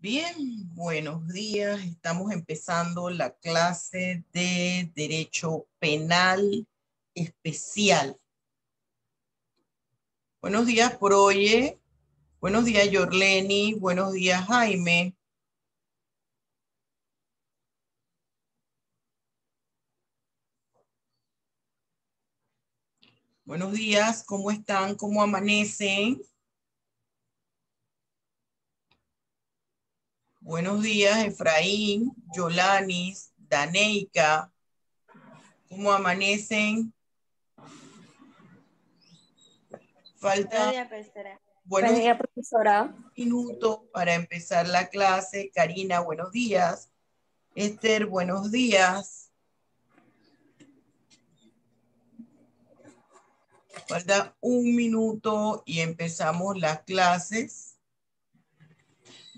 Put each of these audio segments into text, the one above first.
Bien, buenos días. Estamos empezando la clase de Derecho Penal Especial. Buenos días, Proye. Buenos días, Yorleni. Buenos días, Jaime. Buenos días, ¿cómo están? ¿Cómo amanecen? Buenos días, Efraín, Yolanis, Daneika. ¿Cómo amanecen? Falta Buenos días, profesora. minutos para empezar la clase. Karina, buenos días. Esther, buenos días. Falta un minuto y empezamos las clases.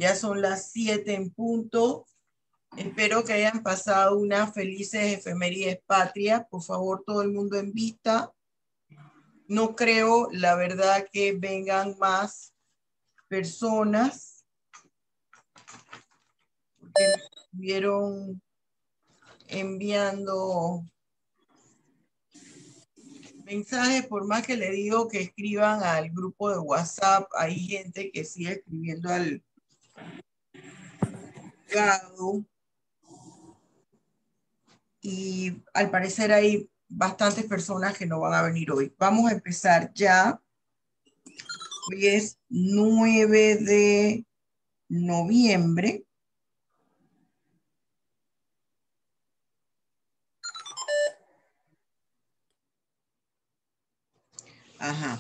Ya son las 7 en punto. Espero que hayan pasado unas felices efemérides patrias. Por favor, todo el mundo en vista. No creo, la verdad, que vengan más personas. Porque me estuvieron enviando mensajes, por más que le digo que escriban al grupo de WhatsApp, hay gente que sigue escribiendo al juzgado y al parecer hay bastantes personas que no van a venir hoy. Vamos a empezar ya. Hoy es 9 de noviembre. Ajá.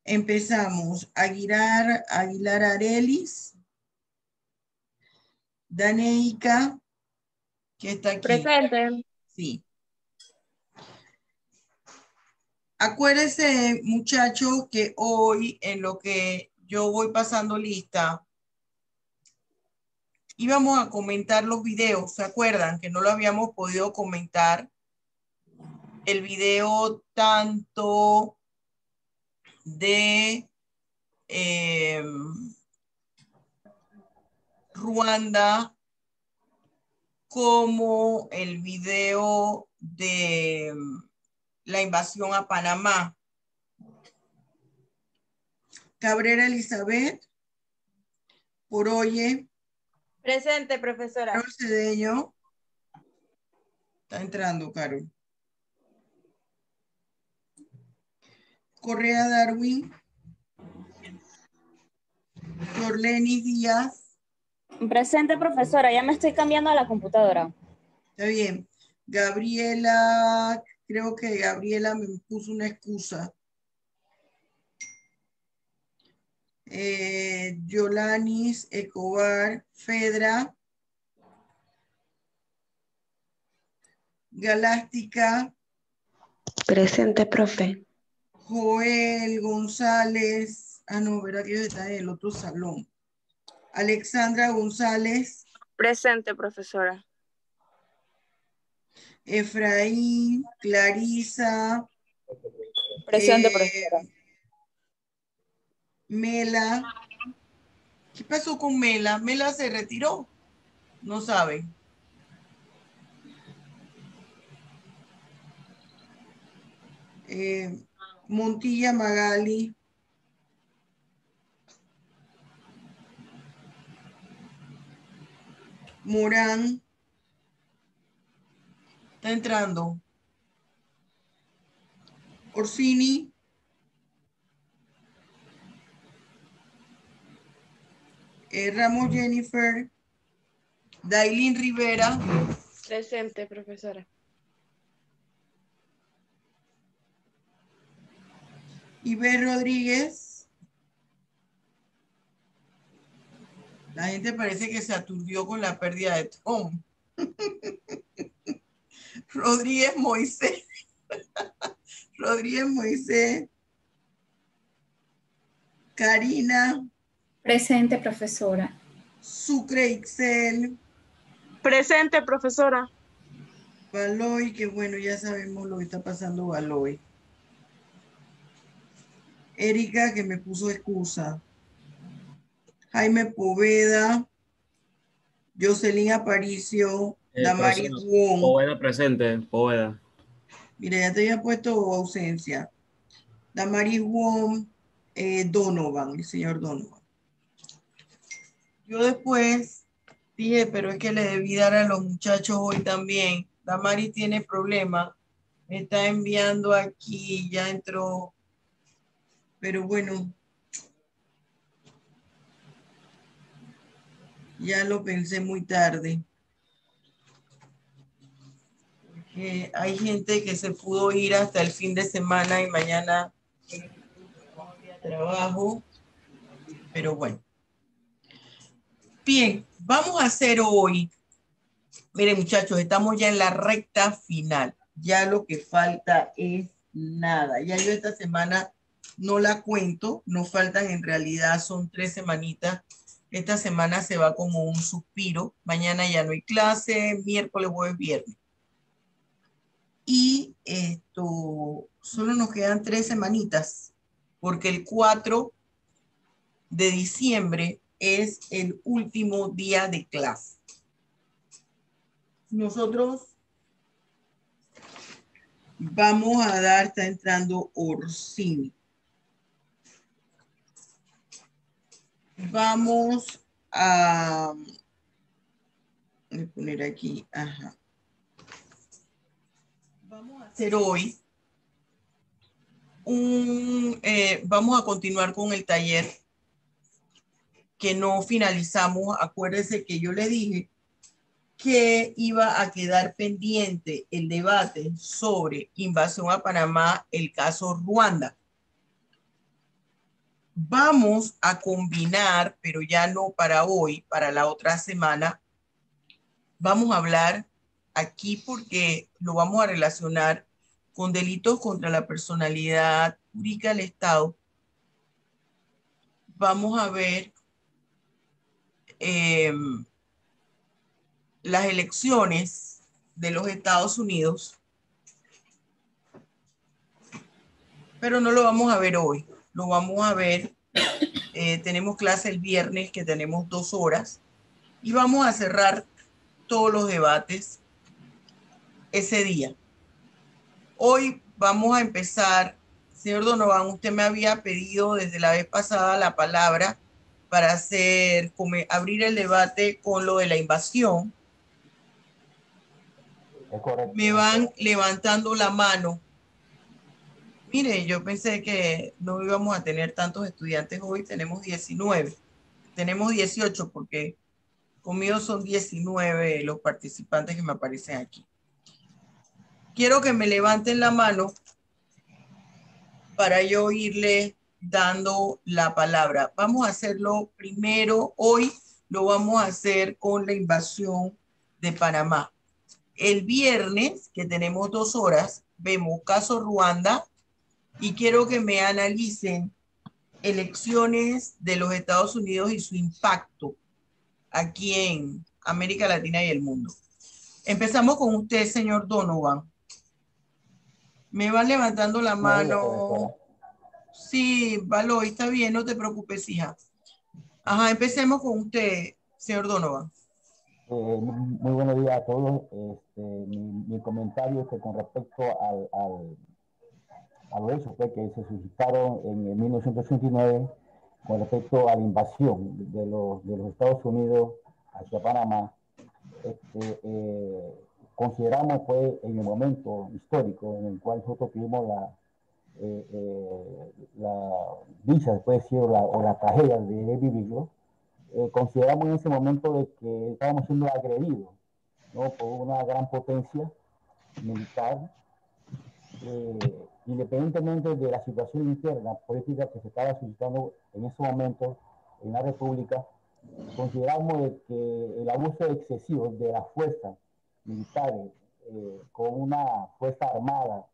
Empezamos. Aguilar Arelis. Daneika, que está aquí. Presente. Sí. Acuérdense, muchachos, que hoy en lo que yo voy pasando lista, íbamos a comentar los videos. ¿Se acuerdan que no lo habíamos podido comentar? El video tanto de Ruanda como el video de la invasión a Panamá. Cabrera Elizabeth, Poroye. Presente, profesora. Carol Cedeño. Está entrando, Carol. Correa Darwin. Yorleni Díaz. Presente, profesora. Ya me estoy cambiando a la computadora. Está bien. Gabriela, creo que Gabriela me puso una excusa. Yolanis Escobar Fedra. Galástica. Presente, profe. Joel González. Ah, no, verá que está en el otro salón. Alexandra González. Presente, profesora. Efraín, Clarisa. Presente, profesora. Mela. ¿Qué pasó con Mela? Mela se retiró. No saben. Montilla Magali. Morán. Está entrando. Orsini. Ramos Jennifer. Dailin Rivera. Presente, profesora. Iber Rodríguez. La gente parece que se aturdió con la pérdida de Tom. Rodríguez Moisés. Rodríguez Moisés. Karina. Presente, profesora. Sucre Ixel. Presente, profesora. Baloy, que bueno, ya sabemos lo que está pasando Baloy. Erika, que me puso excusa. Jaime Poveda, Jocelyn Aparicio, Damaris Profesora, Wong. Poveda presente, Poveda. Mira, ya te había puesto ausencia. Damaris Wong, Donovan, el señor Donovan. Yo después dije, pero es que le debí dar a los muchachos hoy también. Damaris tiene problema. Me está enviando aquí, ya entró. Pero bueno, ya lo pensé muy tarde. Porque hay gente que se pudo ir hasta el fin de semana y mañana no había trabajo. Pero bueno. Bien, vamos a hacer hoy. Miren, muchachos, estamos ya en la recta final. Ya lo que falta es nada. Ya yo esta semana no la cuento. Nos faltan, en realidad, son 3 semanitas. Esta semana se va como un suspiro. Mañana ya no hay clase. Miércoles, jueves, viernes. Y esto, solo nos quedan 3 semanitas. Porque el 4 de diciembre es el último día de clase. Nosotros vamos a dar, está entrando Orsini. Vamos a poner aquí, ajá. Vamos a hacer hoy vamos a continuar con el taller que no finalizamos. Acuérdense que yo le dije que iba a quedar pendiente el debate sobre invasión a Panamá, el caso Ruanda. Vamos a combinar, pero ya no para hoy, para la otra semana. Vamos a hablar aquí porque lo vamos a relacionar con delitos contra la personalidad jurídica del Estado. Vamos a ver las elecciones de los Estados Unidos, pero no lo vamos a ver hoy. Lo vamos a ver, tenemos clase el viernes que tenemos 2 horas y vamos a cerrar todos los debates ese día. Hoy vamos a empezar. Señor Donovan, usted me había pedido desde la vez pasada la palabra para abrir el debate con lo de la invasión. Es correcto. Me van levantando la mano. Mire, yo pensé que no íbamos a tener tantos estudiantes hoy. Tenemos 19. Tenemos 18 porque conmigo son 19 los participantes que me aparecen aquí. Quiero que me levanten la mano para yo irle dando la palabra. Vamos a hacerlo primero. Hoy lo vamos a hacer con la invasión de Panamá. El viernes, que tenemos 2 horas, vemos caso Ruanda y quiero que me analicen elecciones de los Estados Unidos y su impacto aquí en América Latina y el mundo. Empezamos con usted, señor Donovan. Me van levantando la mano. Sí, Valoy, está bien, no te preocupes, hija. Ajá, empecemos con usted, señor Donovan. Muy buenos días a todos. Mi comentario es que con respecto a los hechos que se suscitaron en 1989 con respecto a la invasión de los Estados Unidos hacia Panamá, consideramos fue en el momento histórico en el cual nosotros tuvimos la dicha, después decir, o la tragedia de vivirlo. Consideramos en ese momento de que estábamos siendo agredidos, ¿no?, por una gran potencia militar, independientemente de la situación interna política que se estaba suscitando en ese momento en la República. Consideramos de que el abuso excesivo de las fuerzas militares con una fuerza armada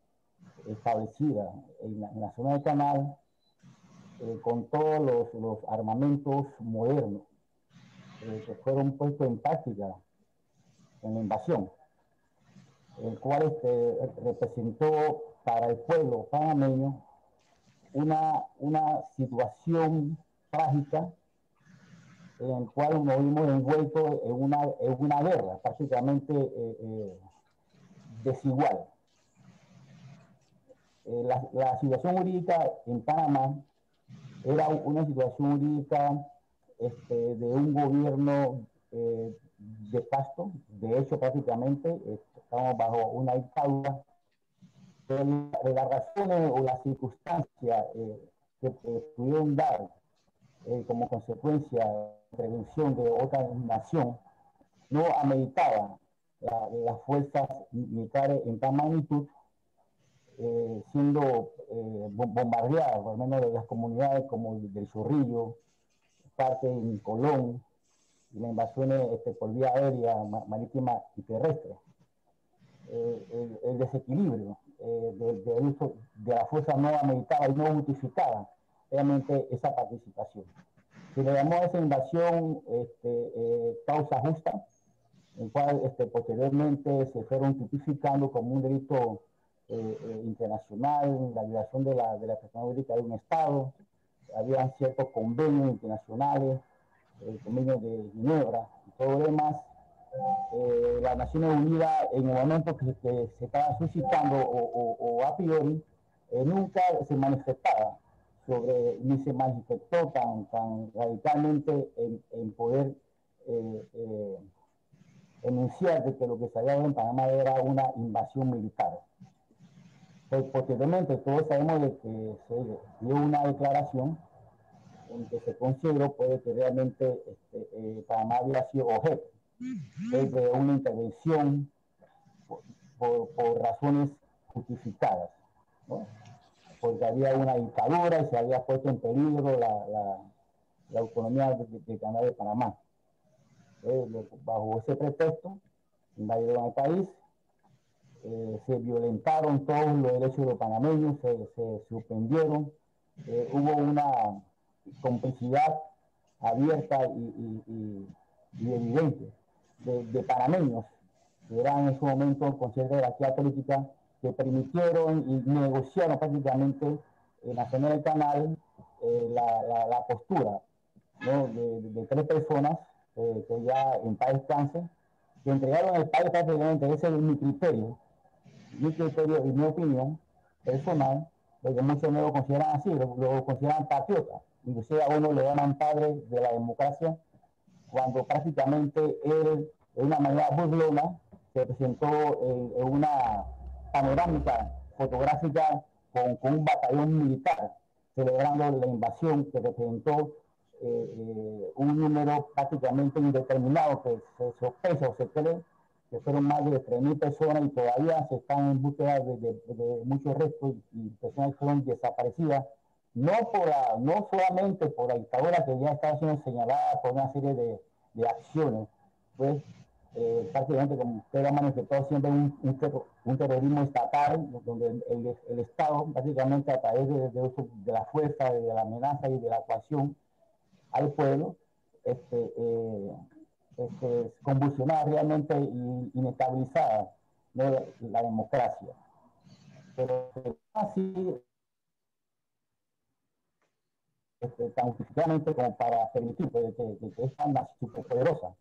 establecida en la zona del canal, con todos los armamentos modernos que fueron puestos en práctica en la invasión, el cual representó para el pueblo panameño una situación trágica en el cual nos vimos envueltos en una guerra prácticamente desigual. La situación jurídica en Panamá era una situación jurídica de un gobierno de facto. De hecho, prácticamente estamos bajo una dictadura. De las razones o las circunstancias que pudieron dar como consecuencia de la intervención de otra nación, no ameritaba las fuerzas militares en tal magnitud, siendo bombardeadas, por lo menos de las comunidades como del Chorrillo, parte en Colón, y las invasiones por vía aérea, marítima y terrestre. El desequilibrio del uso de la fuerza no ameritaba y no justificaba realmente esa participación. Se le llamó a esa invasión causa justa, en cual posteriormente se fueron tipificando como un delito internacional, la violación de la persona jurídica de un Estado. Habían ciertos convenios internacionales, el convenio de Ginebra y todo lo demás. Las Naciones Unidas, en el momento que se estaba suscitando o a priori, nunca se manifestaba sobre, ni se manifestó tan radicalmente en poder enunciar de que lo que se había dado en Panamá era una invasión militar. Pues, posteriormente, todos sabemos de que se dio una declaración en que se consideró puede que realmente Panamá había sido objeto de una intervención por razones justificadas, ¿no? Porque había una dictadura y se había puesto en peligro la autonomía del Canal de Panamá. Bajo ese pretexto, invadieron el país, se violentaron todos los derechos de los panameños, se suspendieron, hubo una complicidad abierta y evidente de panameños que eran en ese momento conscientes de la actividad política, que permitieron y negociaron prácticamente en la zona del canal la postura, ¿no? de 3 personas que ya en paz descanse, que entregaron el país prácticamente. Ese es mi criterio y mi opinión personal, porque muchos no lo consideran así, lo consideran patriota. Inclusive a uno le llaman padre de la democracia, cuando prácticamente él, de una manera burlona, se presentó en una panorámica fotográfica con un batallón militar, celebrando la invasión que representó un número prácticamente indeterminado, que se sospecha o se cree que fueron más de 3.000 personas, y todavía se están en búsqueda de muchos restos y personas que fueron desaparecidas, no solamente por la dictadura, que ya estaba siendo señalada por una serie de acciones, pues prácticamente, como usted ha manifestado, siempre un terrorismo estatal, donde el Estado, prácticamente a través de la fuerza, de la amenaza y de la coacción al pueblo, convulsionada realmente inestabilizada, ¿no? la democracia. Pero así, tan justificadamente como para permitir que esta nación superpoderosa,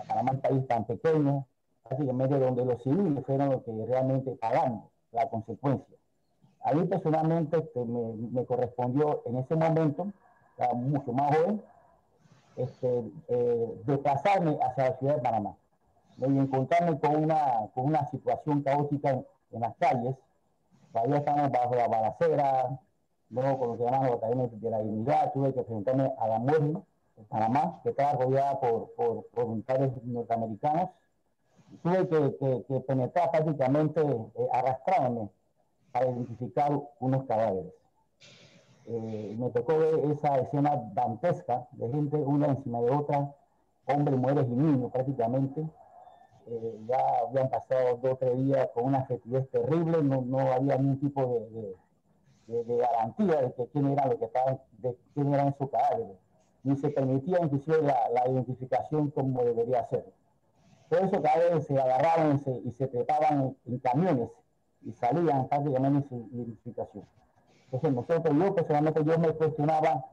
para un país tan pequeño, prácticamente donde los civiles fueron los que realmente pagaron la consecuencia. A mí personalmente me correspondió en ese momento, mucho más joven, desplazarme hacia la ciudad de Panamá, ¿no? Y encontrarme con una situación caótica en las calles. Todavía estamos bajo la balacera, luego con lo que llaman los batallones de la dignidad. Tuve que presentarme a la muerte en Panamá, que estaba rodeada por voluntarios norteamericanos. Tuve que penetrar prácticamente, arrastrándome para identificar unos cadáveres. Me tocó ver esa escena dantesca de gente una encima de otra, hombres, mujeres y niños prácticamente. Ya habían pasado 2 o 3 días con una fetidez terrible, no había ningún tipo de garantía de que quién era lo que estaban, de quién eran esos cadáveres, ni se permitía inclusive la identificación como debería ser. Por eso cada vez se agarraban y se trepaban en camiones y salían prácticamente sin identificación. Entonces yo personalmente me cuestionaba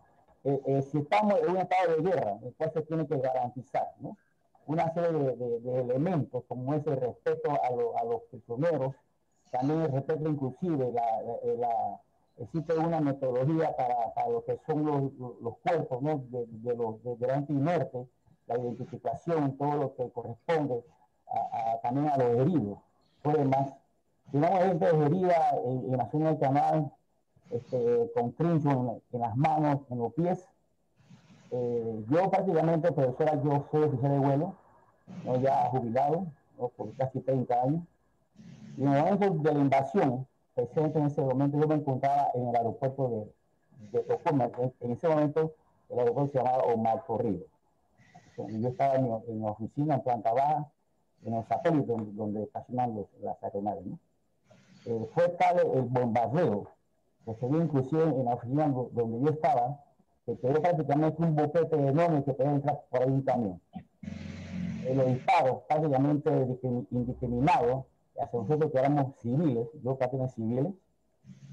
si estamos en un estado de guerra, el cual se tiene que garantizar, ¿no? Una serie de elementos, como ese respeto a los prisioneros, también el respeto inclusive, existe una metodología para lo que son los cuerpos, ¿no? de la gente inerte, la identificación, todo lo que corresponde también a los heridos. Por demás, tenemos gente herida en la zona del canal, con trinchos en las manos, en los pies. Yo prácticamente, profesora, yo soy oficial de vuelo, ¿no? Ya jubilado, ¿no? Por casi 30 años. Y en el momento de la invasión, presente en ese momento, yo me encontraba en el aeropuerto de Tocumen. En ese momento, el aeropuerto se llamaba Omar Corrido. Y yo estaba en la oficina, en planta baja, en el satélite donde estacionan las aeronaves, ¿no? Fue tal el bombardeo que se dio inclusive en la oficina donde yo estaba, que quedó prácticamente un boquete enorme que podía entrar por ahí un camión. Los disparos prácticamente indiscriminados hacia nosotros que éramos civiles, yo prácticamente civiles,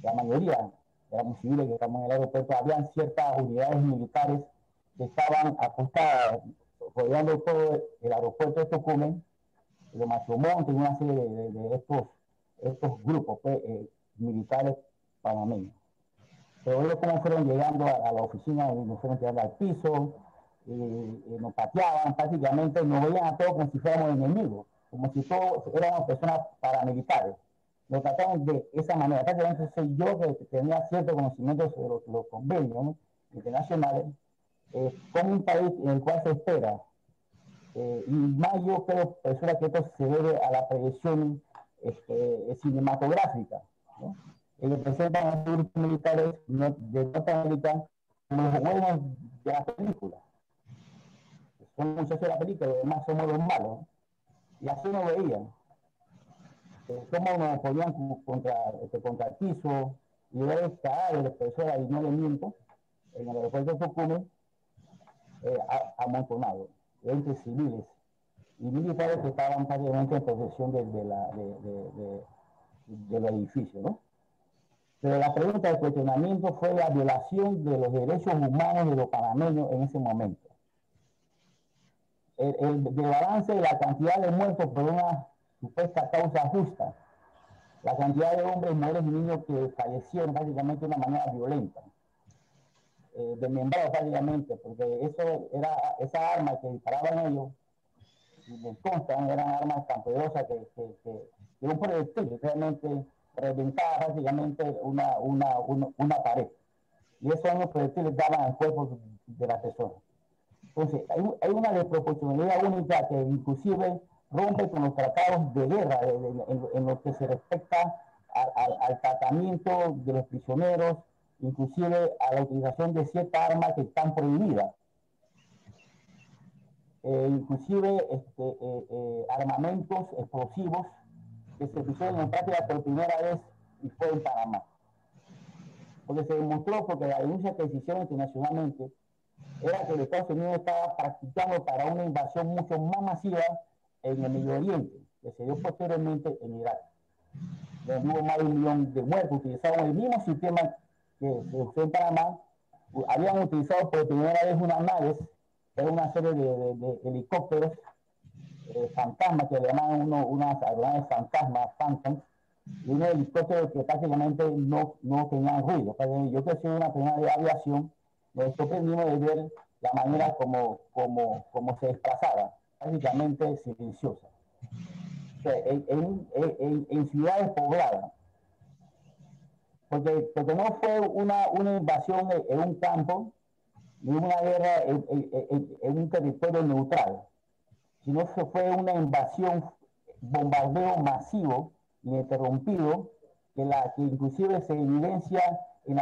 la mayoría éramos civiles que estamos en el aeropuerto, habían ciertas unidades militares que estaban apostadas, rodeando todo el aeropuerto de Tocumen, de Machomonte y una serie de estos grupos pues, militares panameños. Pero ellos como fueron llegando a la oficina, nos fueron tirando al piso, nos pateaban, prácticamente nos veían a todos como si fuéramos enemigos, como si todos éramos personas paramilitares. Nos trataban de esa manera. Prácticamente soy yo que tenía cierto conocimiento sobre los convenios, ¿no? Internacionales, como un país en el cual se espera. Y más yo creo, profesora, que esto se debe a la proyección cinematográfica, ¿no? Ellos presentan a los grupos militares de Norteamérica como los buenos de la película. Son muchachos de la película, los demás somos los malos, ¿no? Y así nos veían. Cómo nos ponían contra el piso, y ver cadáveres, profesora, y no le miento, en el aeropuerto de Tocumen, amontonados, entre civiles y militares que estaban prácticamente en posesión del edificio, ¿no? Pero la pregunta del cuestionamiento fue la violación de los derechos humanos de los panameños en ese momento. El balance de la cantidad de muertos por una supuesta causa justa, la cantidad de hombres, mujeres y niños que fallecieron prácticamente de una manera violenta, desmembrados prácticamente, porque esa arma que disparaban ellos, y les constan, eran armas tan poderosas que un proyectil realmente reventaba prácticamente una pared. Y esos mismos proyectiles daban al cuerpo de la persona. Entonces, hay una desproporcionalidad única que inclusive rompe con los tratados de guerra en lo que se respecta al tratamiento de los prisioneros, inclusive a la utilización de ciertas armas que están prohibidas. Inclusive armamentos explosivos que se pusieron en práctica por primera vez y fue en Panamá. Porque se demostró, porque la denuncia que se hicieron internacionalmente era que los Estados Unidos estaba practicando para una invasión mucho más masiva en el Medio Oriente, que se dio posteriormente en Irak. Donde hubo más de 1 millón de muertos, utilizaron el mismo sistema que se usó en Panamá, habían utilizado por primera vez unas naves, era una serie de helicópteros fantasmas, que le llamaban unas aeronaves fantasmas, phantoms, y unos helicópteros que prácticamente no tenían ruido. Yo que soy una persona de aviación, me sorprendimos de ver la manera como se desplazaba, prácticamente silenciosa. O sea, en ciudades pobladas. Porque no fue una invasión en un campo, ni una guerra en un territorio neutral, sino que fue una invasión, bombardeo masivo, ininterrumpido, que inclusive se evidencia en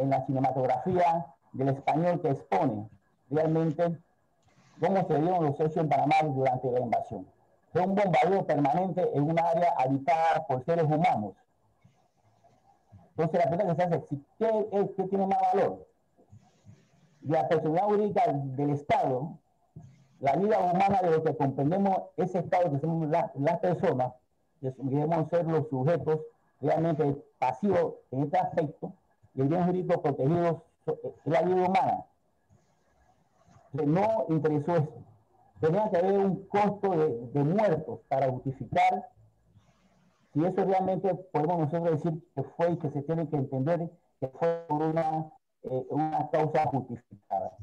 la cinematografía del español que expone realmente cómo se dieron los hechos en Panamá durante la invasión. Fue un bombardeo permanente en un área habitada por seres humanos. Entonces la pregunta que se hace, ¿qué tiene más valor? La personalidad jurídica del Estado, la vida humana de lo que comprendemos ese Estado que somos las personas, que debemos ser los sujetos realmente pasivos en este aspecto, y el bien jurídico protegido es la vida humana, No interesó eso. Tenía que haber un costo de muertos para justificar si eso realmente podemos nosotros decir que fue y que se tiene que entender que fue por una causa justificada.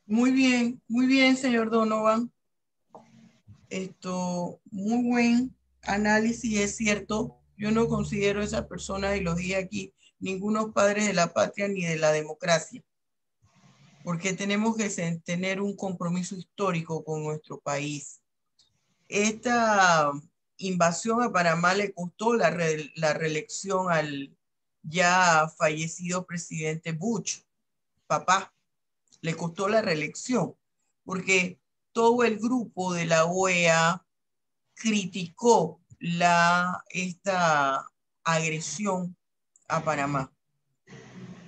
Muy bien, señor Donovan. Muy buen análisis, es cierto. Yo no considero a esas personas, y lo dije aquí, ningunos padres de la patria ni de la democracia, porque tenemos que tener un compromiso histórico con nuestro país. Esta invasión a Panamá le costó la reelección al ya fallecido presidente Bush, papá. Le costó la reelección, porque todo el grupo de la OEA criticó esta agresión a Panamá.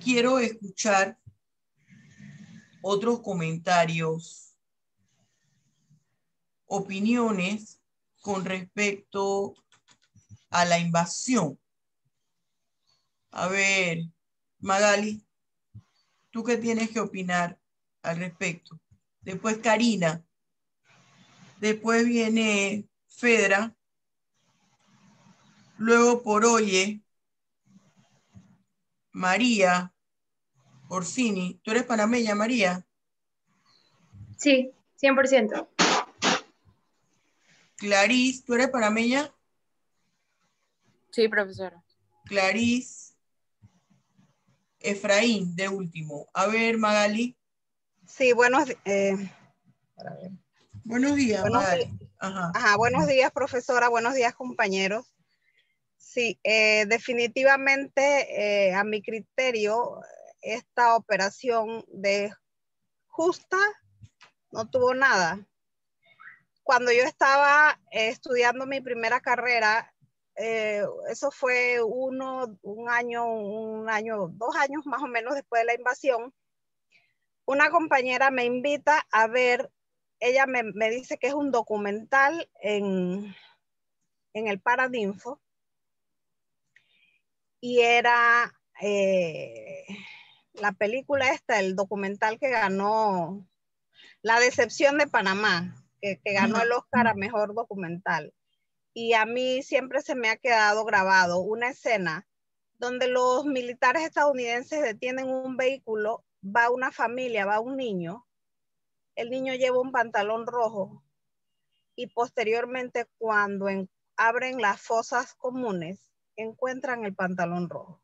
Quiero escuchar otros comentarios, opiniones con respecto a la invasión. A ver, Magali, ¿tú qué tienes que opinar al respecto? Después Karina, después viene Fedra, luego Poroye, María Orsini. ¿Tú eres panameña, María? Sí, 100%. Clarice, ¿tú eres panameña? Sí, profesora. Clarice. Efraín, de último. A ver, Magali. Sí, buenos días, Magali. Ajá. Buenos días, profesora. Buenos días, compañeros. Sí, definitivamente, a mi criterio, esta operación de justa no tuvo nada. Cuando yo estaba estudiando mi primera carrera, eso fue 2 años más o menos después de la invasión, una compañera me invita a ver, ella me dice que es un documental en el Paraninfo, y era la película el documental que ganó La Decepción de Panamá, que ganó el Oscar a Mejor Documental. Y a mí siempre se me ha quedado grabado una escena donde los militares estadounidenses detienen un vehículo, va una familia, va un niño, el niño lleva un pantalón rojo, y posteriormente cuando abren las fosas comunes, encuentran el pantalón rojo.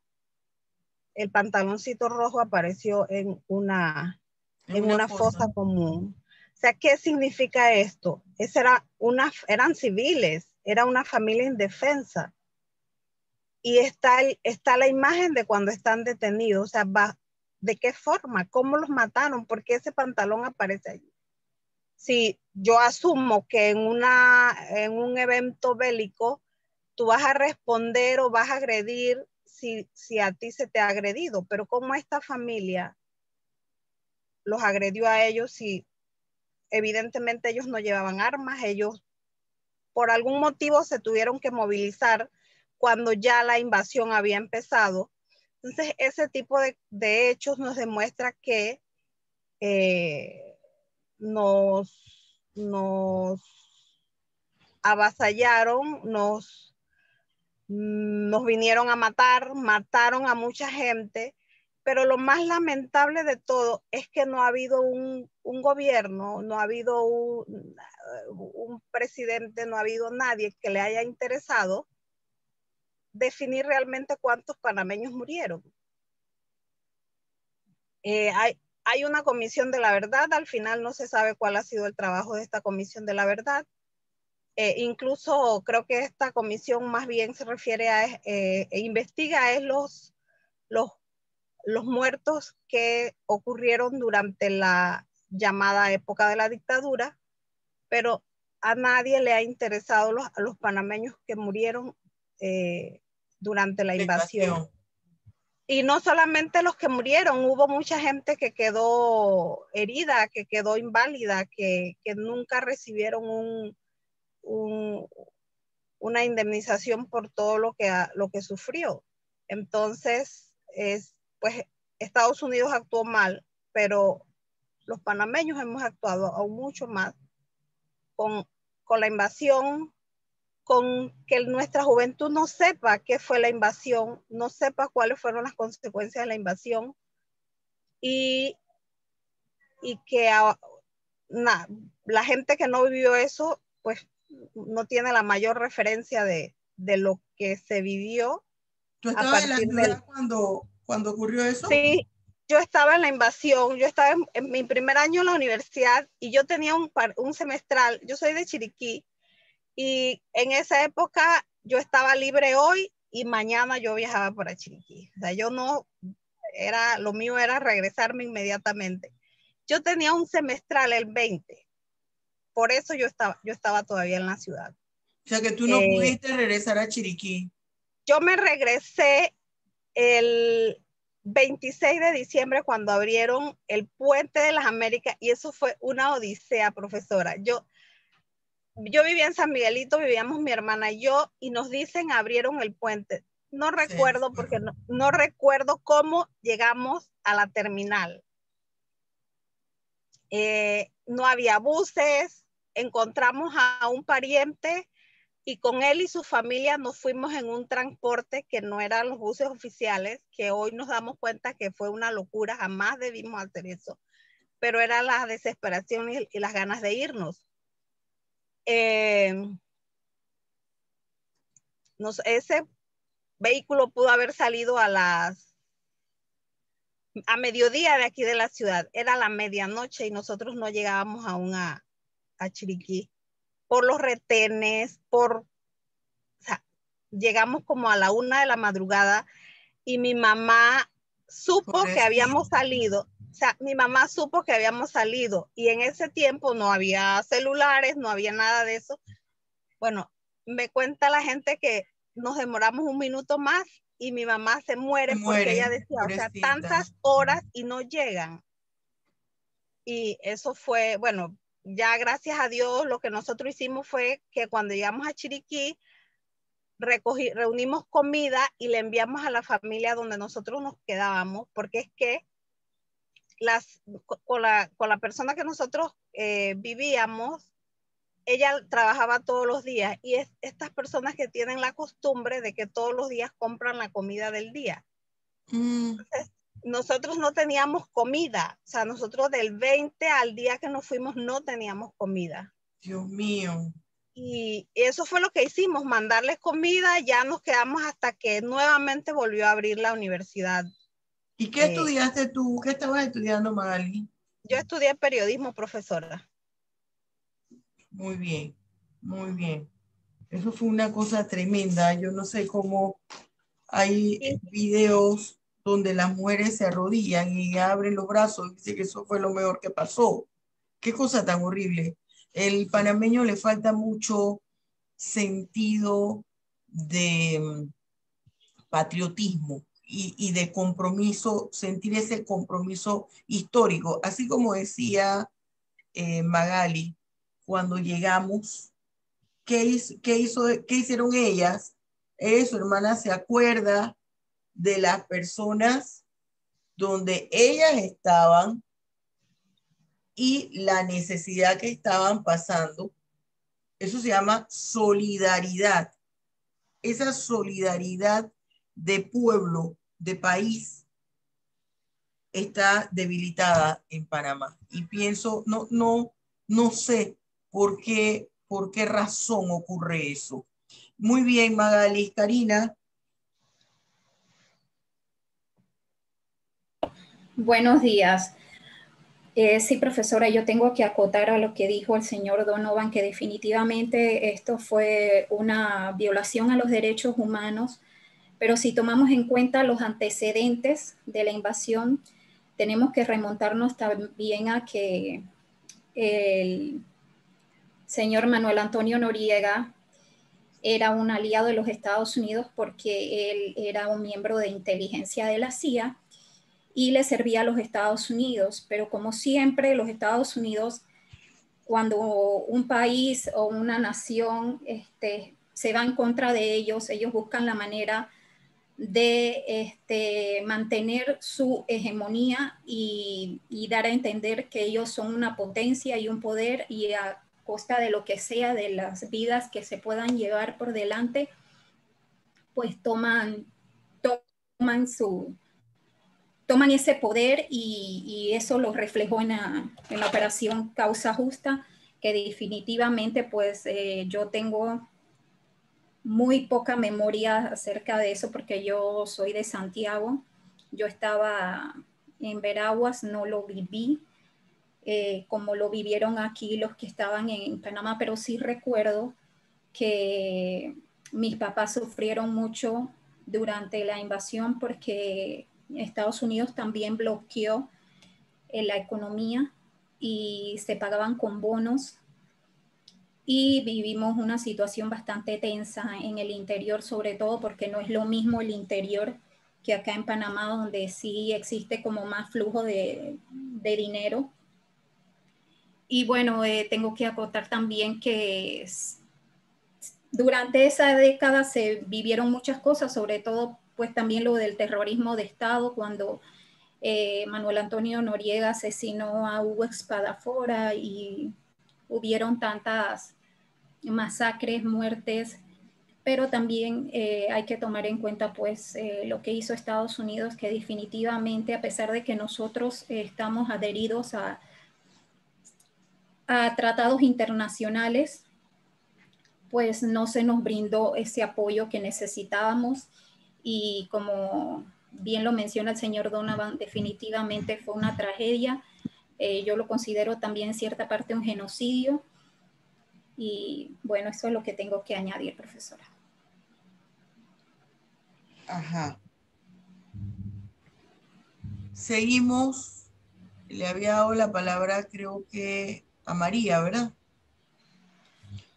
El pantaloncito rojo apareció en una fosa común. O sea, ¿qué significa esto? Eran civiles, era una familia indefensa. Y está la imagen de cuando están detenidos. O sea, ¿de qué forma? ¿Cómo los mataron? ¿Por qué ese pantalón aparece allí? Si yo asumo que en un evento bélico tú vas a responder o vas a agredir si a ti se te ha agredido, pero ¿cómo esta familia los agredió a ellos si evidentemente ellos no llevaban armas? Ellos por algún motivo se tuvieron que movilizar cuando ya la invasión había empezado. Entonces ese tipo de hechos nos demuestra que nos avasallaron, nos vinieron a mataron a mucha gente, pero lo más lamentable de todo es que no ha habido un gobierno, no ha habido un presidente, no ha habido nadie que le haya interesado definir realmente cuántos panameños murieron. Hay una comisión de la verdad, al final no se sabe cuál ha sido el trabajo de esta comisión de la verdad. Incluso creo que esta comisión más bien se refiere a investiga los muertos que ocurrieron durante la llamada época de la dictadura, pero a nadie le ha interesado a los panameños que murieron durante la invasión. Y no solamente los que murieron, hubo mucha gente que quedó herida, que quedó inválida, que nunca recibieron una indemnización por todo lo que sufrió. Entonces, pues Estados Unidos actuó mal, pero los panameños hemos actuado aún mucho más con la invasión, con que nuestra juventud no sepa qué fue la invasión, no sepa cuáles fueron las consecuencias de la invasión y que la gente que no vivió eso, pues no tiene la mayor referencia de lo que se vivió. ¿Tú estabas en la ciudad cuando ocurrió eso? Sí, yo estaba en la invasión, yo estaba en mi primer año en la universidad y yo tenía un semestral, yo soy de Chiriquí, y en esa época yo estaba libre hoy y mañana yo viajaba para Chiriquí. O sea, lo mío era regresarme inmediatamente. Yo tenía un semestral el 20, por eso yo estaba todavía en la ciudad. O sea que tú no pudiste regresar a Chiriquí. Yo me regresé el 26 de diciembre cuando abrieron el Puente de las Américas y eso fue una odisea, profesora. Yo vivía en San Miguelito, vivíamos mi hermana y yo, y nos dicen abrieron el puente. No recuerdo porque no recuerdo cómo llegamos a la terminal. No había buses, encontramos a un pariente y con él y su familia nos fuimos en un transporte que no eran los buses oficiales, que hoy nos damos cuenta que fue una locura, jamás debimos hacer eso, pero era la desesperación y las ganas de irnos. Ese vehículo pudo haber salido a mediodía de aquí de la ciudad, era la medianoche y nosotros no llegábamos aún a Chiriquí por los retenes, o sea, llegamos como a la 1 de la madrugada y mi mamá supo que habíamos salido. O sea, mi mamá supo que habíamos salido y en ese tiempo no había celulares, no había nada de eso. Bueno, me cuenta la gente que nos demoramos un minuto más y mi mamá se muere porque ella decía, pobrecita. O sea, tantas horas y no llegan. Y eso fue, bueno, ya gracias a Dios lo que nosotros hicimos fue que cuando llegamos a Chiriquí, reunimos comida y le enviamos a la familia donde nosotros nos quedábamos, porque es que con la persona que nosotros vivíamos, ella trabajaba todos los días y es estas personas que tienen la costumbre de que todos los días compran la comida del día. Entonces, nosotros no teníamos comida, o sea, nosotros del 20 al día que nos fuimos no teníamos comida. Dios mío. Y eso fue lo que hicimos, mandarles comida, ya nos quedamos hasta que nuevamente volvió a abrir la universidad. ¿Y qué estudiaste tú? ¿Qué estabas estudiando, Magali? Yo estudié periodismo, profesora. Muy bien, muy bien. Eso fue una cosa tremenda. Yo no sé cómo hay videos donde las mujeres se arrodillan y abren los brazos y dicen que eso fue lo mejor que pasó. Qué cosa tan horrible. El panameño le falta mucho sentido de patriotismo y de compromiso, sentir ese compromiso histórico. Así como decía Magali, cuando llegamos, ¿qué hicieron ellas? Su hermana se acuerda de las personas donde ellas estaban y la necesidad que estaban pasando. Eso se llama solidaridad. Esa solidaridad de pueblo, de país, está debilitada en Panamá. Y pienso, no sé por qué razón ocurre eso. Muy bien, Magali. Karina. Buenos días. Sí, profesora, yo tengo que acotar a lo que dijo el señor Donovan, que definitivamente esto fue una violación a los derechos humanos, pero si tomamos en cuenta los antecedentes de la invasión, tenemos que remontarnos también a que el señor Manuel Antonio Noriega era un aliado de los Estados Unidos porque él era un miembro de inteligencia de la CIA y le servía a los Estados Unidos, pero como siempre los Estados Unidos, cuando un país o una nación se va en contra de ellos, ellos buscan la manera de mantener su hegemonía y dar a entender que ellos son una potencia y un poder, y a costa de lo que sea, de las vidas que se puedan llevar por delante, pues toman ese poder, y eso lo reflejó en la operación Causa Justa, que definitivamente pues yo tengo muy poca memoria acerca de eso, porque yo soy de Santiago. Yo estaba en Veraguas, no lo viví como lo vivieron aquí los que estaban en Panamá, pero sí recuerdo que mis papás sufrieron mucho durante la invasión, porque Estados Unidos también bloqueó la economía y se pagaban con bonos, y vivimos una situación bastante tensa en el interior, sobre todo porque no es lo mismo el interior que acá en Panamá, donde sí existe como más flujo de dinero. Y bueno, tengo que acotar también que durante esa década se vivieron muchas cosas, sobre todo pues también lo del terrorismo de Estado, cuando Manuel Antonio Noriega asesinó a Hugo Espadafora y hubieron tantas masacres, muertes, pero también hay que tomar en cuenta pues lo que hizo Estados Unidos, que definitivamente, a pesar de que nosotros estamos adheridos a tratados internacionales, pues no se nos brindó ese apoyo que necesitábamos, y como bien lo menciona el señor Donovan, definitivamente fue una tragedia. Yo lo considero también en cierta parte un genocidio, y bueno, eso es lo que tengo que añadir, profesora. Ajá. Seguimos. Le había dado la palabra, creo que a María, ¿verdad?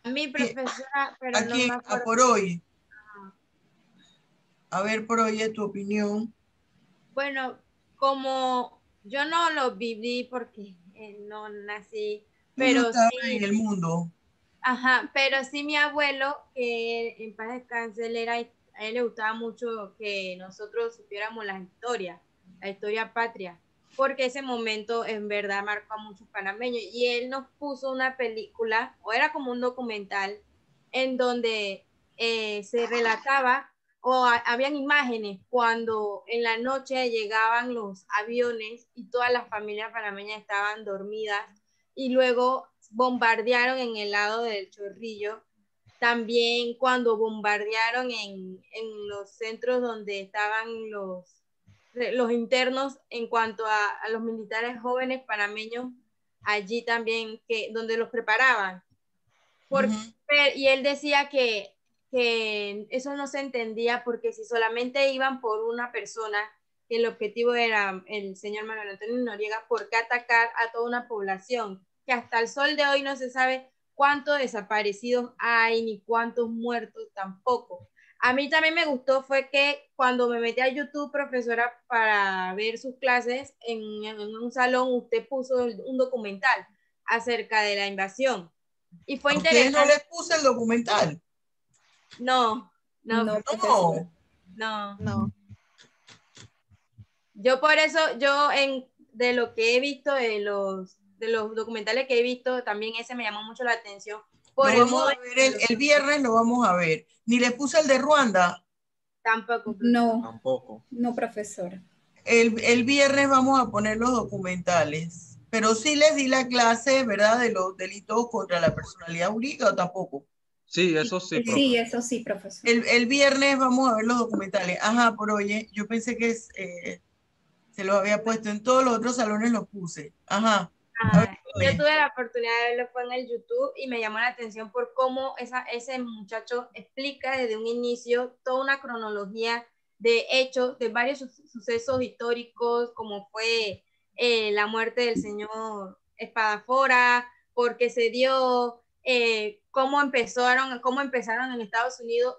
A mí, profesora, pero no Aquí, me acuerdo. por hoy. A ver, por hoy, tu opinión. Bueno, como yo no lo viví porque no nací, pero no estaba sí, en el mundo. Ajá, pero sí mi abuelo, que en paz descanse, a él le gustaba mucho que nosotros supiéramos la historia patria, porque ese momento en verdad marcó a muchos panameños, y él nos puso una película, o era como un documental, en donde se relataba habían imágenes cuando en la noche llegaban los aviones y todas las familias panameñas estaban dormidas, y luego bombardearon en el lado del Chorrillo. También cuando bombardearon en los centros donde estaban los internos, en cuanto a los militares jóvenes panameños, allí también, donde los preparaban. Y él decía que eso no se entendía, porque si solamente iban por una persona, el objetivo era el señor Manuel Antonio Noriega, ¿por qué atacar a toda una población? Que hasta el sol de hoy no se sabe cuántos desaparecidos hay, ni cuántos muertos tampoco. A mí también me gustó fue que cuando me metí a YouTube, profesora, para ver sus clases, en un salón usted puso un documental acerca de la invasión. Y fue interesante. ¿Usted no les puse el documental? No. Yo por eso, de lo que he visto, de los documentales que he visto, también ese me llamó mucho la atención. El viernes lo vamos a ver. Ni le puse el de Ruanda. Tampoco. No, profesora. El viernes vamos a poner los documentales. Pero sí les di la clase, ¿verdad? De los delitos contra la personalidad jurídica, ¿o tampoco? Sí, eso sí, profesor. Sí, eso sí, profesor. El viernes vamos a ver los documentales. Ajá, por oye, yo pensé que se los había puesto. En todos los otros salones los puse. Ajá. Yo tuve la oportunidad de verlo, fue en el YouTube, y me llamó la atención por cómo ese muchacho explica desde un inicio toda una cronología de hechos, de varios sucesos históricos, como fue la muerte del señor Espadafora, por qué se dio, cómo empezaron en Estados Unidos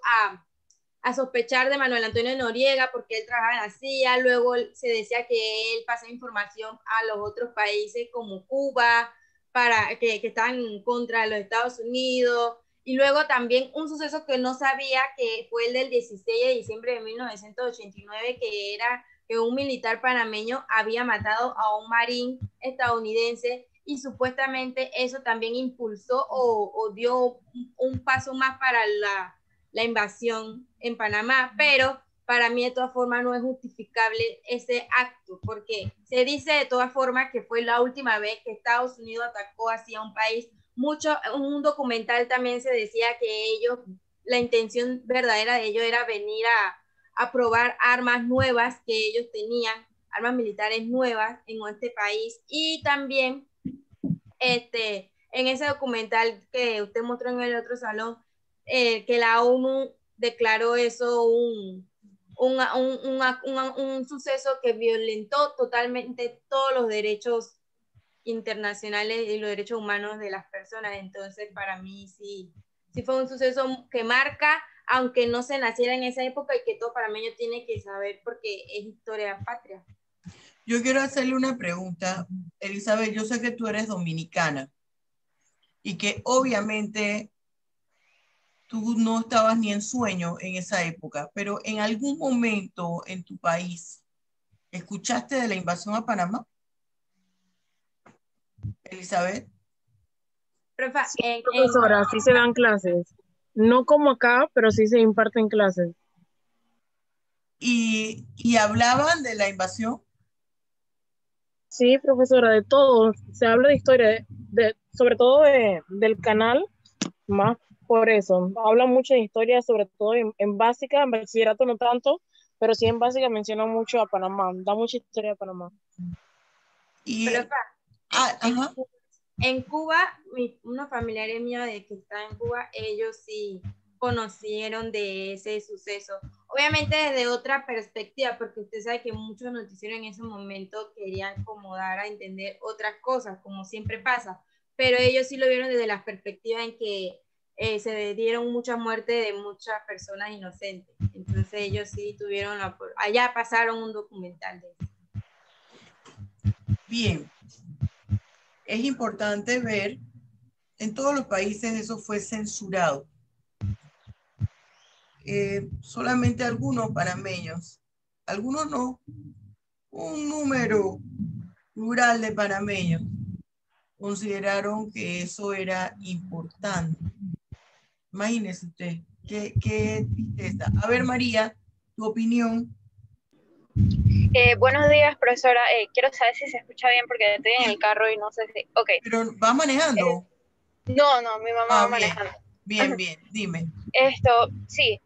a sospechar de Manuel Antonio Noriega porque él trabajaba en la CIA. Luego se decía que él pasaba información a los otros países como Cuba, para que estaban en contra de los Estados Unidos. Y luego también un suceso que no sabía, que fue el del 16 de diciembre de 1989, que era que un militar panameño había matado a un marín estadounidense, y supuestamente eso también impulsó o dio un paso más para la invasión en Panamá, pero para mí de todas formas no es justificable ese acto, porque se dice de todas formas que fue la última vez que Estados Unidos atacó hacia un país. Un documental también se decía que ellos, la intención verdadera de ellos era venir a probar armas nuevas que ellos tenían, armas militares nuevas en este país. Y también en ese documental que usted mostró en el otro salón, que la ONU declaró eso un suceso que violentó totalmente todos los derechos internacionales y los derechos humanos de las personas. Entonces, para mí sí fue un suceso que marca, aunque no se naciera en esa época, y que todo panameño tiene que saber porque es historia patria. Yo quiero hacerle una pregunta, Elizabeth. Yo sé que tú eres dominicana y que obviamente tú no estabas ni en sueño en esa época, pero en algún momento en tu país, ¿escuchaste de la invasión a Panamá? Elizabeth. Profesora, sí se dan clases. No como acá, pero sí se imparten clases. ¿Y hablaban de la invasión? Sí, profesora, de todo. Se habla de historia, sobre todo del canal, más por eso. Habla mucho de historia, sobre todo en básica, en bachillerato no tanto, pero sí en básica menciona mucho a Panamá. Da mucha historia de Panamá. En Cuba, unos familiares míos de que están en Cuba, ellos sí conocieron de ese suceso. Obviamente desde otra perspectiva, porque usted sabe que muchos noticieros en ese momento querían como dar a entender otras cosas, como siempre pasa, pero ellos sí lo vieron desde la perspectiva en que se dieron mucha muerte de muchas personas inocentes. Entonces ellos sí tuvieron allá pasaron un documental de eso. Bien. Es importante ver, en todos los países eso fue censurado. Solamente algunos panameños, algunos no, un número plural de panameños consideraron que eso era importante. Imagínese usted, qué tristeza. A ver, María, tu opinión. Buenos días, profesora. Quiero saber si se escucha bien porque estoy en el carro y no sé si... Ok. ¿Pero vas manejando? No, mi mamá va manejando. Bien, dime. Sí.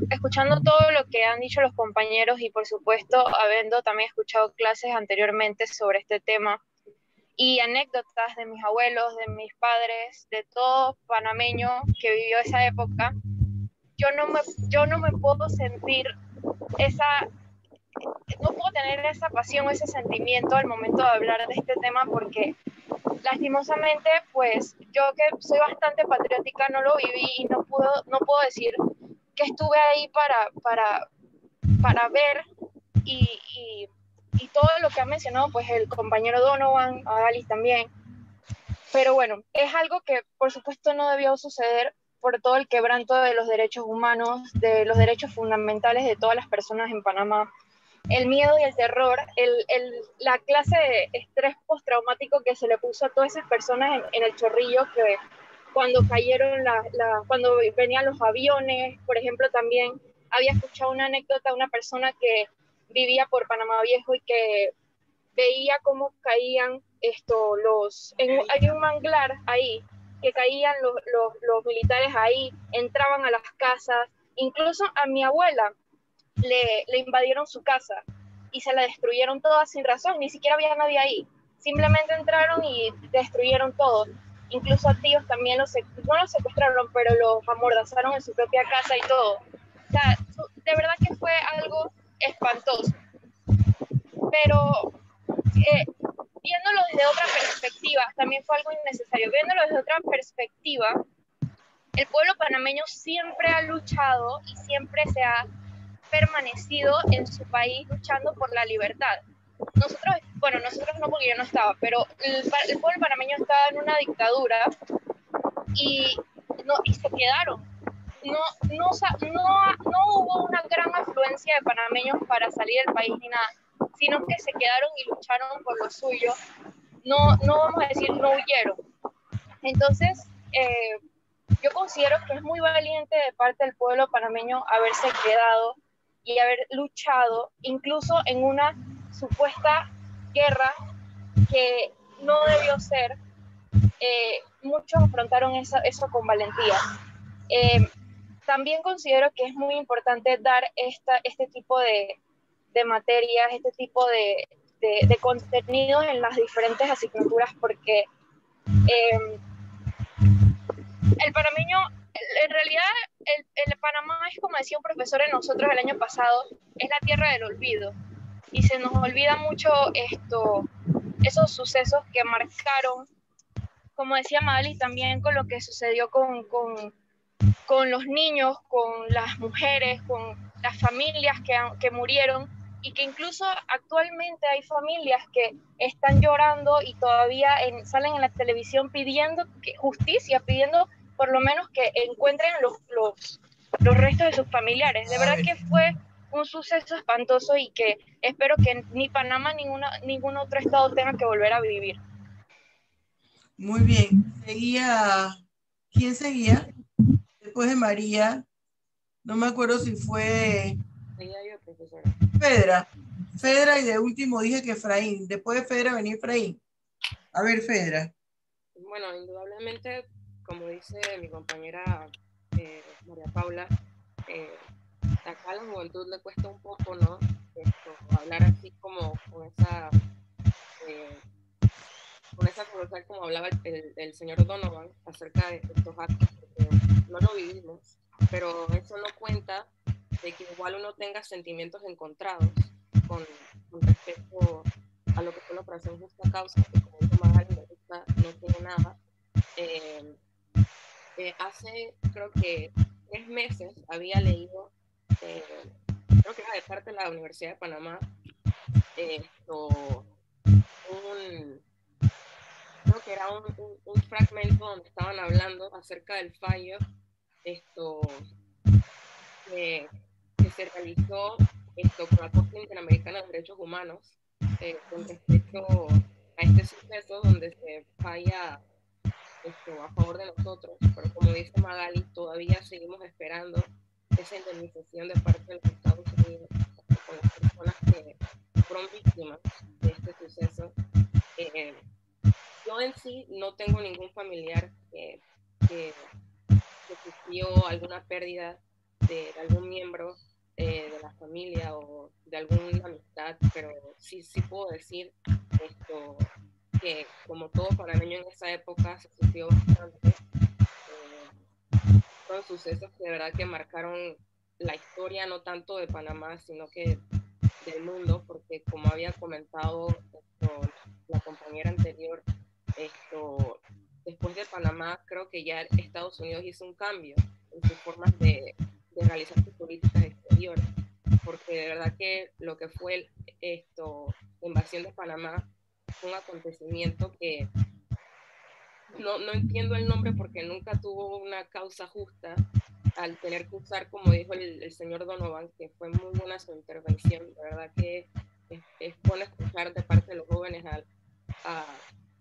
Escuchando todo lo que han dicho los compañeros y por supuesto habiendo también escuchado clases anteriormente sobre este tema y anécdotas de mis abuelos, de mis padres, de todo panameño que vivió esa época, yo no me puedo sentir no puedo tener esa pasión, ese sentimiento al momento de hablar de este tema porque lastimosamente, pues yo que soy bastante patriótica no lo viví y no puedo decir que estuve ahí para ver y todo lo que ha mencionado pues el compañero Donovan, Agalis también. Pero bueno, es algo que por supuesto no debió suceder por todo el quebranto de los derechos humanos, de los derechos fundamentales de todas las personas en Panamá. El miedo y el terror, la clase de estrés postraumático que se le puso a todas esas personas en el Chorrillo, que cuando cayeron, cuando venían los aviones, por ejemplo, también había escuchado una anécdota de una persona que vivía por Panamá Viejo y que veía cómo caían hay un manglar ahí, que caían los militares ahí, entraban a las casas, incluso a mi abuela le invadieron su casa y se la destruyeron toda sin razón, ni siquiera había nadie ahí, simplemente entraron y destruyeron todo, incluso a tíos también no los secuestraron, pero los amordazaron en su propia casa y todo. O sea, de verdad que fue algo espantoso, pero viéndolo desde otra perspectiva, también fue algo innecesario. Viéndolo desde otra perspectiva, el pueblo panameño siempre ha luchado y siempre se ha permanecido en su país luchando por la libertad. Nosotros no porque yo no estaba, pero el pueblo panameño estaba en una dictadura y y se quedaron. No hubo una gran afluencia de panameños para salir del país ni nada, sino que se quedaron y lucharon por lo suyo. No vamos a decir no huyeron. Entonces, yo considero que es muy valiente de parte del pueblo panameño haberse quedado y haber luchado, incluso en una supuesta guerra que no debió ser. Muchos afrontaron eso con valentía. También considero que es muy importante dar este tipo de materias, este tipo de contenidos en las diferentes asignaturas, porque el panameño, en realidad, el Panamá es, como decía un profesor de nosotros el año pasado, es la tierra del olvido, y se nos olvida mucho esos sucesos que marcaron, como decía Magali, también con lo que sucedió con los niños, con las mujeres, con las familias que murieron, y que incluso actualmente hay familias que están llorando y todavía salen en la televisión pidiendo justicia, pidiendo por lo menos que encuentren los restos de sus familiares. De verdad que fue un suceso espantoso y que espero que ni Panamá ni ningún otro estado tenga que volver a vivir. Muy bien. ¿Quién seguía? Después de María, no me acuerdo si fue Fedra, y de último dije que Efraín. Después de Fedra venía Efraín. A ver, Fedra. Bueno, indudablemente, como dice mi compañera María Paula, acá a la juventud le cuesta un poco, ¿no? Hablar así como con esa conversación como hablaba el señor Donovan acerca de estos actos, porque no lo vivimos, pero eso no cuenta de que igual uno tenga sentimientos encontrados con respecto a lo que fue la Operación Justa Causa, que como dijo Magali, no tiene nada. Hace, creo que 3 meses, había leído, creo que era de parte de la Universidad de Panamá, creo que era un fragmento donde estaban hablando acerca del fallo que se realizó con la Corte Interamericana de Derechos Humanos con respecto a este suceso donde se falla a favor de nosotros, pero como dice Magali, todavía seguimos esperando esa indemnización de parte de los Estados Unidos con las personas que fueron víctimas de este suceso. Yo en sí no tengo ningún familiar que sufrió alguna pérdida de algún miembro de la familia o de alguna amistad, pero sí puedo decir que como todo panameño en esa época se sufrió bastante. Fueron sucesos que de verdad que marcaron la historia no tanto de Panamá, sino que del mundo, porque como había comentado la compañera anterior, después de Panamá creo que ya Estados Unidos hizo un cambio en sus formas de realizar sus políticas exteriores, porque de verdad que lo que fue la invasión de Panamá fue un acontecimiento que no entiendo el nombre porque nunca tuvo una causa justa, al tener que usar, como dijo el señor Donovan, que fue muy buena su intervención. De verdad que es bueno escuchar de parte de los jóvenes a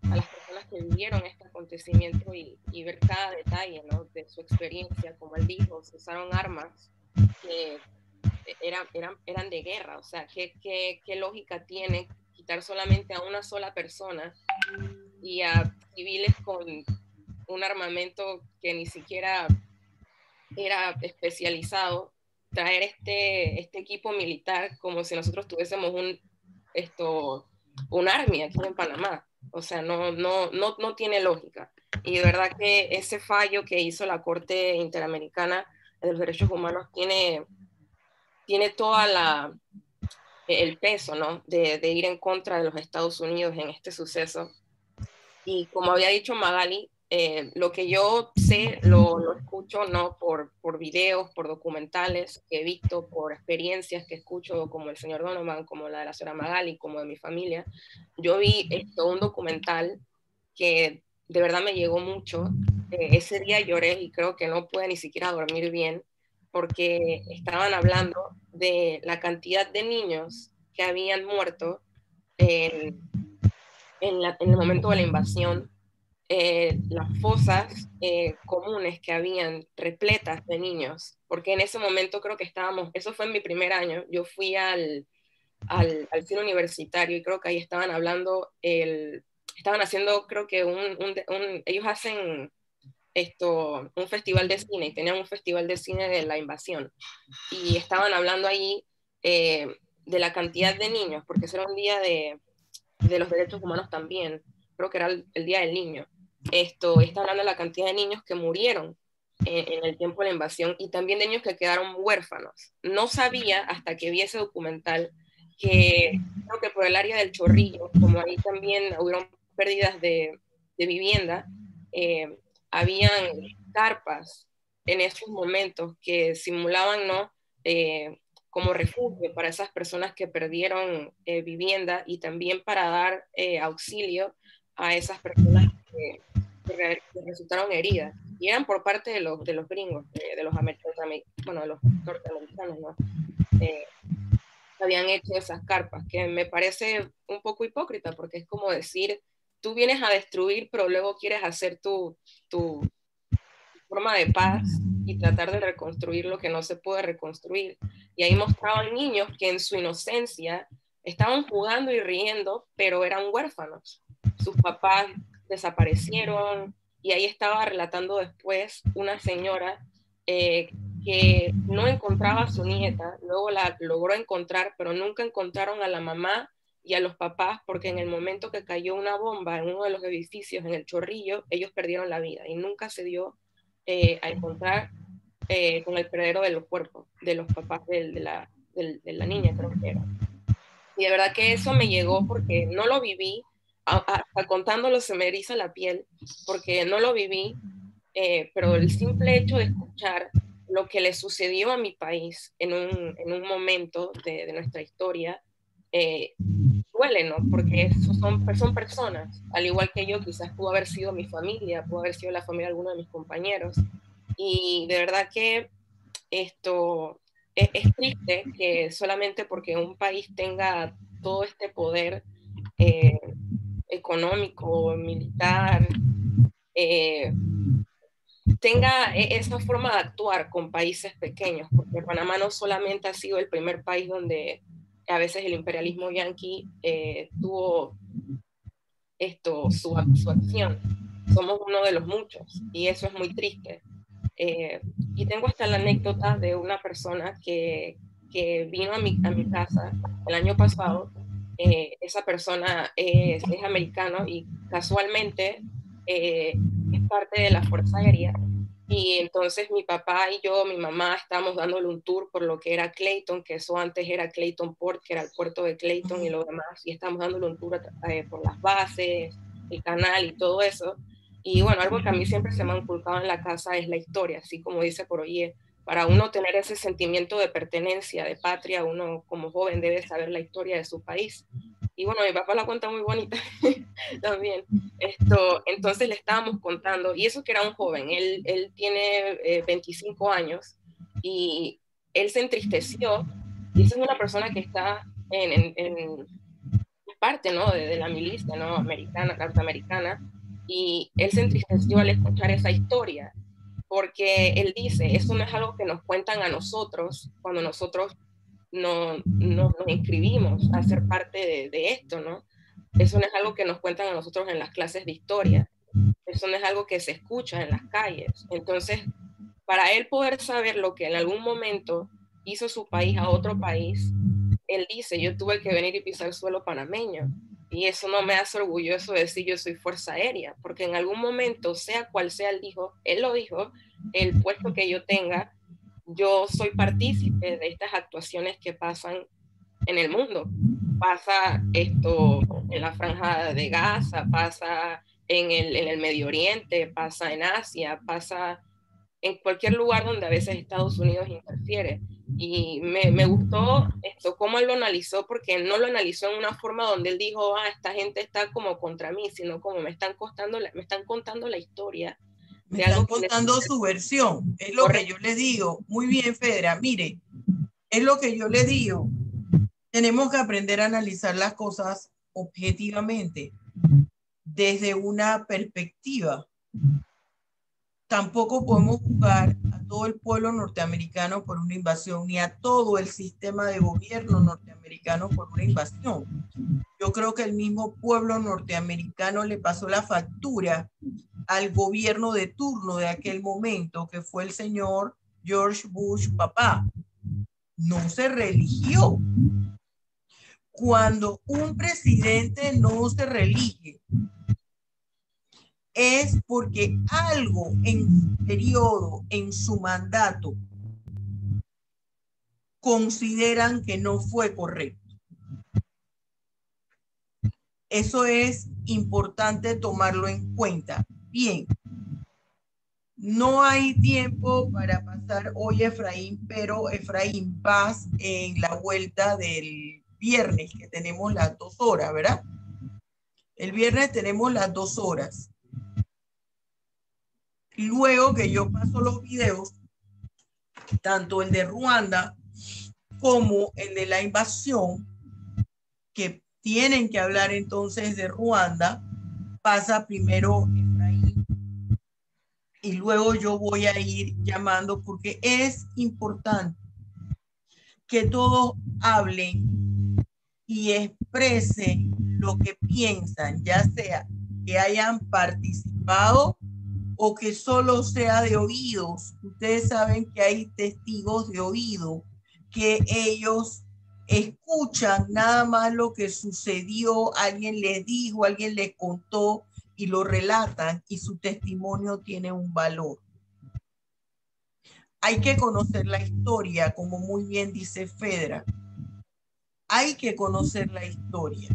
las personas que vivieron este acontecimiento y ver cada detalle, ¿no?, de su experiencia. Como él dijo, se usaron armas que eran de guerra. O sea, ¿qué lógica tiene quitar solamente a una sola persona y a civiles con un armamento que ni siquiera era especializado, traer este equipo militar como si nosotros tuviésemos un army aquí en Panamá? O sea, no tiene lógica. Y de verdad que ese fallo que hizo la Corte Interamericana de los Derechos Humanos tiene toda el peso, ¿no?, de ir en contra de los Estados Unidos en este suceso. Y como había dicho Magali, lo que yo sé lo escucho, ¿no?, por videos, por documentales que he visto, por experiencias que escucho, como el señor Donovan, como la de la señora Magali, como de mi familia. Yo vi un documental que de verdad me llegó mucho, ese día lloré y creo que no pude ni siquiera dormir bien porque estaban hablando de la cantidad de niños que habían muerto en el momento de la invasión, las fosas comunes que habían repletas de niños, porque en ese momento creo que estábamos, eso fue en mi primer año, yo fui al cine universitario y creo que ahí estaban hablando, estaban haciendo, creo que ellos hacen un festival de cine, y tenían un festival de cine de la invasión, y estaban hablando ahí de la cantidad de niños, porque ese era un día de los derechos humanos también, creo que era el Día del Niño. Está hablando de la cantidad de niños que murieron en el tiempo de la invasión y también de niños que quedaron huérfanos. No sabía hasta que vi ese documental que creo que por el área del Chorrillo, como ahí también hubieron pérdidas de vivienda, habían carpas en esos momentos que simulaban, ¿no? Como refugio para esas personas que perdieron vivienda y también para dar auxilio a esas personas que resultaron heridas. Y eran por parte de los gringos, de los norteamericanos, ¿no? Habían hecho esas carpas, que me parece un poco hipócrita, porque es como decir, tú vienes a destruir, pero luego quieres hacer tu forma de paz y tratar de reconstruir lo que no se puede reconstruir. Y ahí mostraban niños que en su inocencia estaban jugando y riendo, pero eran huérfanos. Sus papás desaparecieron y ahí estaba relatando después una señora que no encontraba a su nieta, luego la logró encontrar, pero nunca encontraron a la mamá y a los papás porque en el momento que cayó una bomba en uno de los edificios en el Chorrillo, ellos perdieron la vida y nunca se dio a encontrar con el paradero de los cuerpos de los papás de la niña, creo que era. Y de verdad que eso me llegó porque no lo viví, hasta contándolo se me eriza la piel, porque no lo viví, pero el simple hecho de escuchar lo que le sucedió a mi país en un momento de nuestra historia, duele, ¿no? Porque son personas, al igual que yo, quizás pudo haber sido mi familia, pudo haber sido la familia de alguno de mis compañeros, y de verdad que esto es triste que solamente porque un país tenga todo este poder económico, militar, tenga esa forma de actuar con países pequeños, porque Panamá no solamente ha sido el primer país donde a veces el imperialismo yanqui tuvo su acción, somos uno de los muchos y eso es muy triste. Y tengo hasta la anécdota de una persona que vino a mi casa el año pasado. Esa persona es americano y casualmente es parte de la Fuerza Aérea. Y entonces mi papá y yo, mi mamá, estábamos dándole un tour por lo que era Clayton, que eso antes era Clayton Port, que era el puerto de Clayton y lo demás, y estábamos dándole un tour por las bases, el canal y todo eso. Y bueno, algo que a mí siempre se me ha inculcado en la casa es la historia, así como dice por hoy, para uno tener ese sentimiento de pertenencia, de patria, uno como joven debe saber la historia de su país. Y bueno, mi papá la cuenta muy bonita también. Entonces le estábamos contando, y eso que era un joven, él tiene 25 años, y él se entristeció, y esa es una persona que está en parte, ¿no? de la milicia, ¿no? Norteamericana, y él se entristeció al escuchar esa historia, porque él dice, eso no es algo que nos cuentan a nosotros cuando nosotros no nos inscribimos a ser parte de esto, ¿no? Eso no es algo que nos cuentan a nosotros en las clases de historia, eso no es algo que se escucha en las calles. Entonces, para él poder saber lo que en algún momento hizo su país a otro país, él dice, yo tuve que venir y pisar suelo panameño. Y eso no me hace orgulloso de decir yo soy Fuerza Aérea, porque en algún momento, sea cual sea, él lo dijo, el puesto que yo tenga, yo soy partícipe de estas actuaciones que pasan en el mundo. Pasa esto en la Franja de Gaza, pasa en el Medio Oriente, pasa en Asia, pasa en cualquier lugar donde a veces Estados Unidos interfiere. Y me gustó cómo él lo analizó, porque no lo analizó en una forma donde él dijo, esta gente está como contra mí, sino como me están contando la historia Me están contando su versión. Es lo que yo les digo. Muy bien, Fedra. Mire, es lo que yo les digo. Tenemos que aprender a analizar las cosas objetivamente, desde una perspectiva. Tampoco podemos juzgar a todo el pueblo norteamericano por una invasión, ni a todo el sistema de gobierno norteamericano por una invasión. Yo creo que el mismo pueblo norteamericano le pasó la factura al gobierno de turno de aquel momento, que fue el señor George Bush papá. No se reeligió. Cuando un presidente no se reelige, es porque algo en su periodo, en su mandato, consideran que no fue correcto. Eso es importante tomarlo en cuenta. Bien, no hay tiempo para pasar hoy, Efraín, pero Efraín, vas en la vuelta del viernes, que tenemos las 2 horas, ¿verdad? El viernes tenemos las 2 horas. Luego que yo paso los videos, tanto el de Ruanda como el de la invasión, que tienen que hablar entonces de Ruanda, pasa primero Efraín y luego yo voy a ir llamando, porque es importante que todos hablen y expresen lo que piensan, ya sea que hayan participado o que solo sea de oídos. Ustedes saben que hay testigos de oído, que ellos escuchan nada más lo que sucedió, alguien les dijo, alguien les contó y lo relatan, y su testimonio tiene un valor. Hay que conocer la historia, como muy bien dice Fedra. Hay que conocer la historia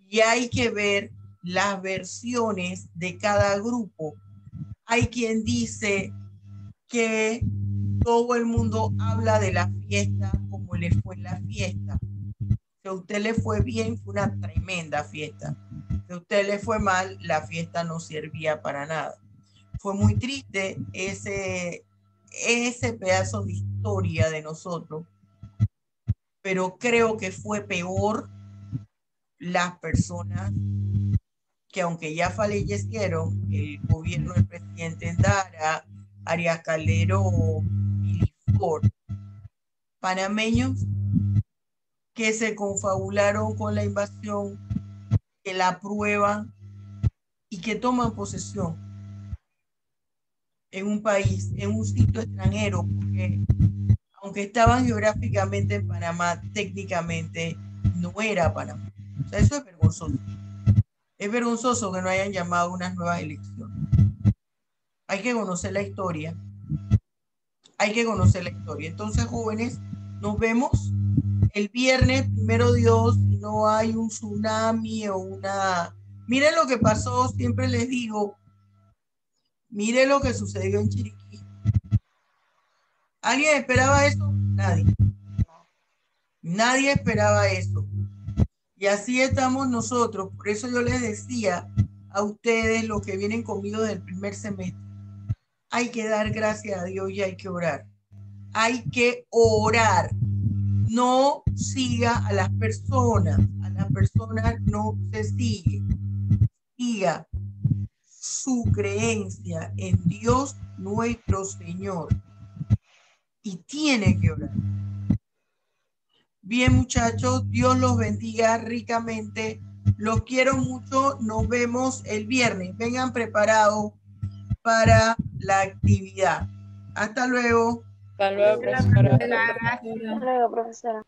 y hay que ver las versiones de cada grupo. Hay quien dice que todo el mundo habla de la fiesta como le fue la fiesta. Si a usted le fue bien, fue una tremenda fiesta. Si a usted le fue mal, la fiesta no servía para nada. Fue muy triste ese pedazo de historia de nosotros, pero creo que fue peor las personas que, aunque ya fallecieron, el gobierno del presidente Endara, Arias Calderón, Billy Ford, panameños que se confabularon con la invasión, que la aprueban y que toman posesión en un país, en un sitio extranjero, porque aunque estaban geográficamente en Panamá, técnicamente no era Panamá. O sea, eso es vergonzoso. Es vergonzoso que no hayan llamado unas nuevas elecciones. Hay que conocer la historia. Hay que conocer la historia. Entonces, jóvenes, nos vemos el viernes, primero Dios, si no hay un tsunami o una... Miren lo que pasó, siempre les digo, miren lo que sucedió en Chiriquí. ¿Alguien esperaba eso? Nadie. Nadie esperaba eso. Y así estamos nosotros. Por eso yo les decía a ustedes, los que vienen conmigo del primer semestre, hay que dar gracias a Dios y hay que orar. Hay que orar. No siga a las personas. A las personas no se sigue. Siga su creencia en Dios nuestro Señor. Y tiene que orar. Bien, muchachos, Dios los bendiga ricamente. Los quiero mucho. Nos vemos el viernes. Vengan preparados para la actividad. Hasta luego. Hasta luego, profesora. Hasta luego, profesora.